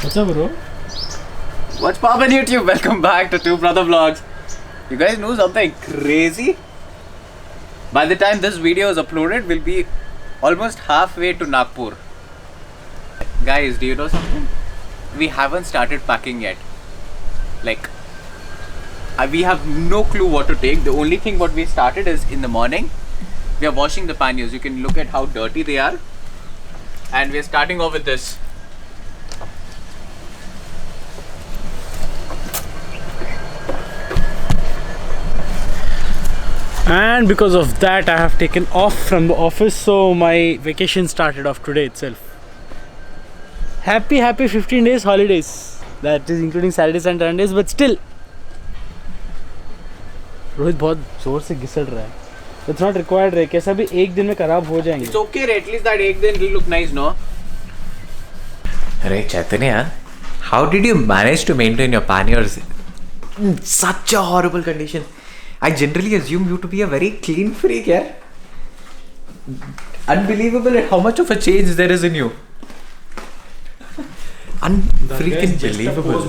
What's up, bro? What's poppin' YouTube? Welcome back to Two Brother Vlogs. You guys know something crazy? By the time this video is uploaded, we'll be almost halfway to Nagpur. Guys, do you know something? We haven't started packing yet. Like, we have no clue what to take. The only thing what we started is in the morning, we are washing the panniers. You can look at how dirty they are. And we are starting off with this. And because of that, I have taken off from the office, so my vacation started off today itself. Happy 15 days holidays. That is including Saturdays and Sundays, but still. Rohit बहुत जोर से घिसड़ रहा है. It's not required रे. कैसा भी एक दिन में खराब हो जाएंगे. It's okay, at least that egg then will look nice, no? Hey Chaitanya, how did you manage to maintain your panniers in such a horrible condition? I generally assume you to be a very clean freak, yeah? Unbelievable at how much of a change there is in you. Unfreaking believable.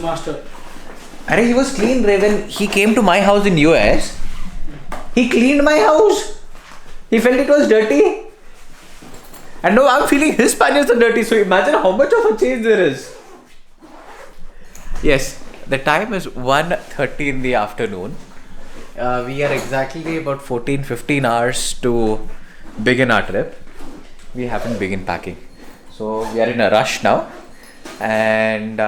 He was clean, Ray. When he came to my house in US, he cleaned my house. He felt it was dirty. And now I'm feeling his panniers are dirty. So imagine how much of a change there is. Yes, the time is 1:30 in the afternoon. We are exactly about 14-15 hours to begin our trip. We haven't begun packing. So we are in a rush now. And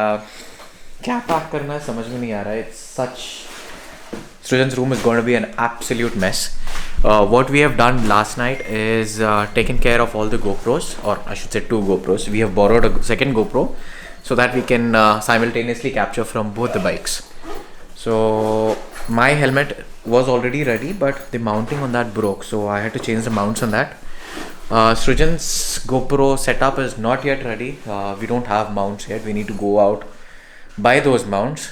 क्या pack करना है समझ में नहीं आ रहा है. It's such... Srujan's room is going to be an absolute mess. What we have done last night is taken care of all the GoPros, or I should say 2 GoPros. We have borrowed a second GoPro so that we can simultaneously capture from both the bikes. So my helmet was already ready, but the mounting on that broke, so I had to change the mounts on that. Srujan's GoPro setup is not yet ready. We don't have mounts yet. We need to go out, buy those mounts.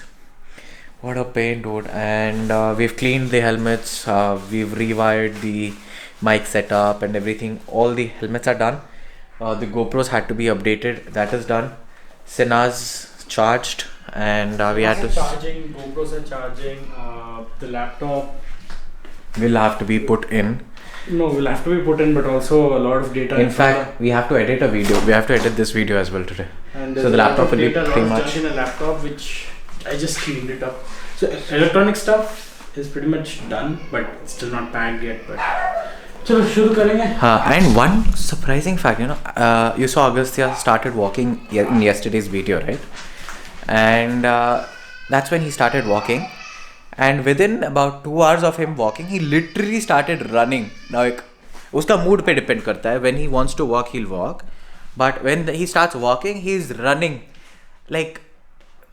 What a pain, dude. And we've cleaned the helmets, we've rewired the mic setup and everything. All the helmets are done. The GoPros had to be updated. That is done. Sena's charged, and we had to... Charging, GoPros are charging, the laptop will have to be put in. No, will have to be put in, but also a lot of data. In fact, we have to edit a video. We have to edit this video as well today. And so the laptop will be pretty much... in a laptop, which I just cleaned it up. So electronic stuff is pretty much done, but it's still not packed yet. But चलो शुरू करेंगे. And one surprising fact, you saw Agastya started walking in yesterday's video, right? And that's when he started walking. And within about 2 hours of him walking, he literally started running. Now, uska mood pe depend karta hai. When he wants to walk, he'll walk. But when he starts walking, he's running. Like,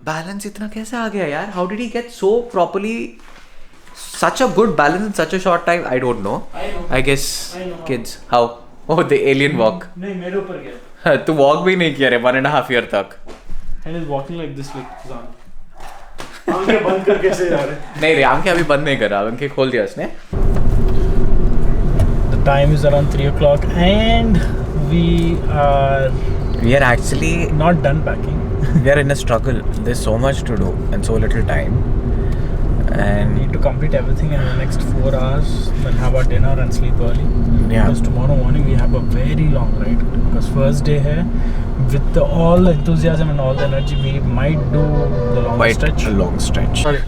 balance itna kaise aa gaya yaar? How did he get so properly, such a good balance in such a short time? I don't know. I guess kids. How? Oh, the alien walk. नहीं मेरे ऊपर गया. तू walk भी नहीं किया रे 1.5 year तक. And he's walking like this, like Zan. आंखें बंद करके कैसे जा रहे? नहीं रे, आंखें अभी बंद नहीं कर रहा, आंखें खोल दिया उसने. The time is around 3 o'clock and we are actually not done packing. We are in a struggle. There's so much to do and so little time. And need to complete everything in the next 4 hours, then have our dinner and sleep early. Yeah. Because tomorrow morning we have a very long ride. Because first day hai, with all the enthusiasm and all the energy, we might do the long stretch. A long stretch. Sorry.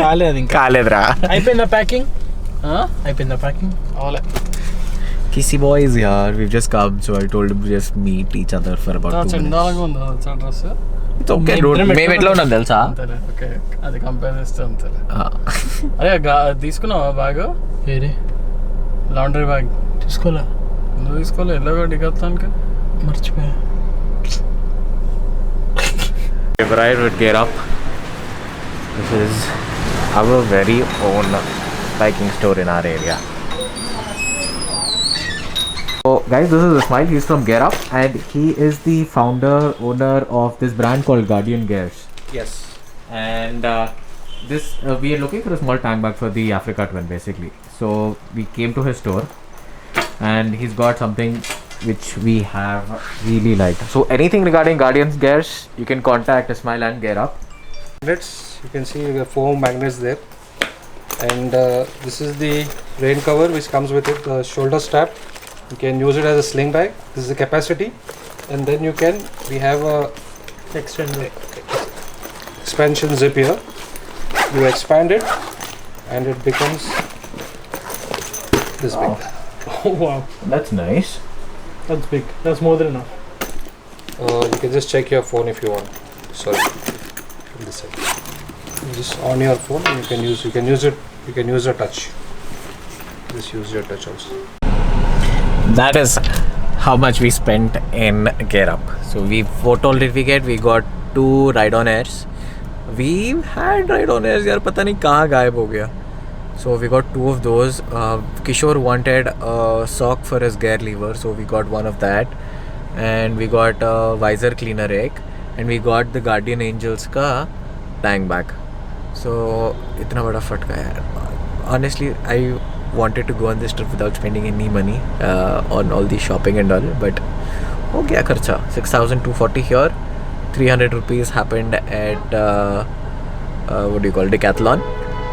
Kale Kaledra. అయిపోయిందా the packing? అయిపోయిందా packing? All. Kissy boys here. We've just come, so I told him to just meet each other for about 2 minutes. It's okay, dude. మేము ఎట్లా ఉన్నాం తెలుసా? Okay అది compare చేస్తే అంతేలే. అరే తీసుకున్నావా బ్యాగ్? ఏది? లాండ్రీ బ్యాగ్ తీసుకోలే. ఎందుకు తీసుకోలే? ఎలాగో డిగత్తానికి మర్చిపోయా. Right would get up. This is our very own biking store in our area. So guys, this is Ismail. He's from Gear Up, and he is the owner of this brand called Guardian Gears. Yes. And we are looking for a small tank bag for the Africa Twin, basically. So we came to his store, and he's got something which we have really liked. So anything regarding Guardian's gears, you can contact Ismail and Gear Up. Magnets, you can see the 4 magnets there, and this is the rain cover which comes with it, the shoulder strap. You can use it as a sling bag. This is the capacity, and then we have a expansion zip here. You expand it and it becomes this big. Oh wow, That's nice. that's big. That's more than enough. You can just check your phone if you want. Sorry, from this side. You just on your phone, and you can use it. You can use a touch. Just use your touch also. That is how much we spent in Gear Up. So what all did we get? We got 2 ride-on airs. We had ride-on airs, yaar, pata nahi kahan gayab ho gaya. So we got 2 of those. Kishore wanted a sock for his gear lever, so we got 1 of that. And we got a visor cleaner rake, and we got the Guardian Angels ka tank bag. So itna bada fatka yaar. Honestly, I wanted to go on this trip without spending any money on all the shopping and all, but ho gaya kharcha. 6,240 here, 300 rupees happened at Decathlon.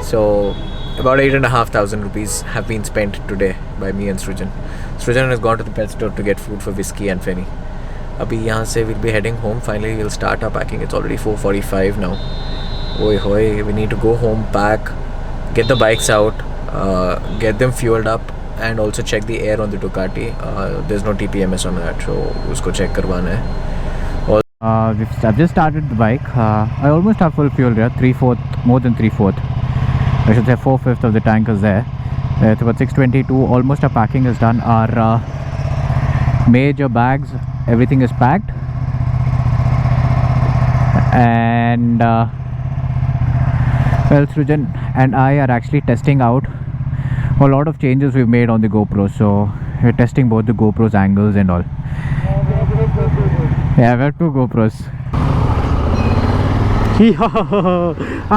So about 8,500 rupees have been spent today by me and Srujan. Srujan has gone to the pet store to get food for Whiskey and Fenny. Abhi yahan se we'll be heading home. Finally we'll start our packing. It's already 4:45 now. Oi hoy, we need to go home, pack, get the bikes out, get them fueled up, and also check the air on the Ducati. There's no TPMS on that, so usko check karwana hai. I've just started the bike. I almost have full fuel here, 3/4, more than 3/4. I should say 4/5 of the tank is there. It's about 6:22. Almost our packing is done. Our major bags, everything is packed, and well, Srujan and I are actually testing out a lot of changes we've made on the GoPro. So we're testing both the GoPro's angles and all. Yeah, we have 2 GoPros.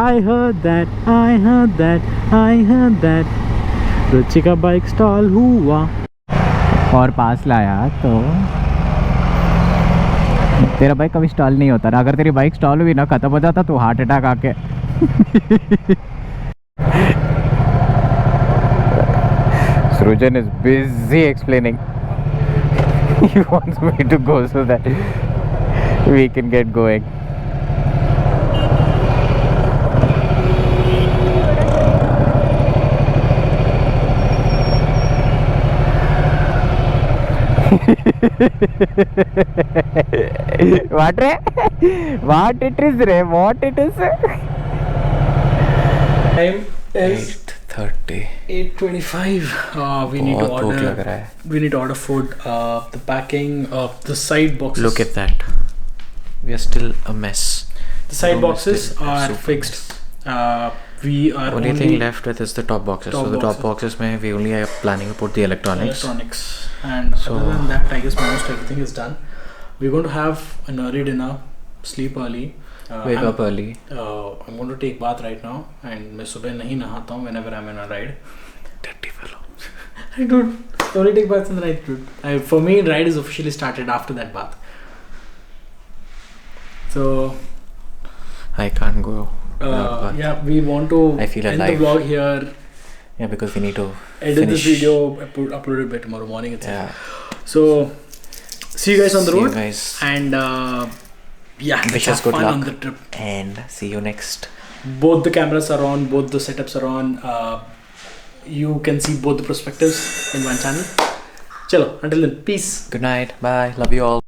I heard that. रुचि का bike stall हुआ और पास लाया तो तेरा bike कभी stall नहीं होता ना. अगर तेरी बाइक स्टॉल हुई ना, खत्म हो जाता तो हार्ट अटैक आके. Srujan is busy explaining. He wants me to go so that we can get going. What it is? Time is 8:30. 8:25. We need to order food. The packing, the side boxes. Look at that. We are still a mess. The side boxes are fixed. We are only thing left with is the top boxes. So the top boxes mein we only are planning to put the electronics. And other than that, I guess most everything is done. We're going to have an early dinner, sleep early, wake up early. I'm going to take bath right now, and मैं सुबह नहीं नहाता हूँ whenever I'm on a ride. Dirty fellow. I don't only take baths in the night, dude. For me, ride is officially started after that bath. So I can't go. Yeah, we want to I feel end alive. the vlog here. Yeah, because we need to Edit this video, upload it by tomorrow morning itself. Yeah. So see you guys on the road. See you guys. And yeah, Wish us good luck on the trip. And see you next. Both the cameras are on, both the setups are on. You can see both the perspectives in one channel. Chalo, until then, peace. Good night. Bye. Love you all.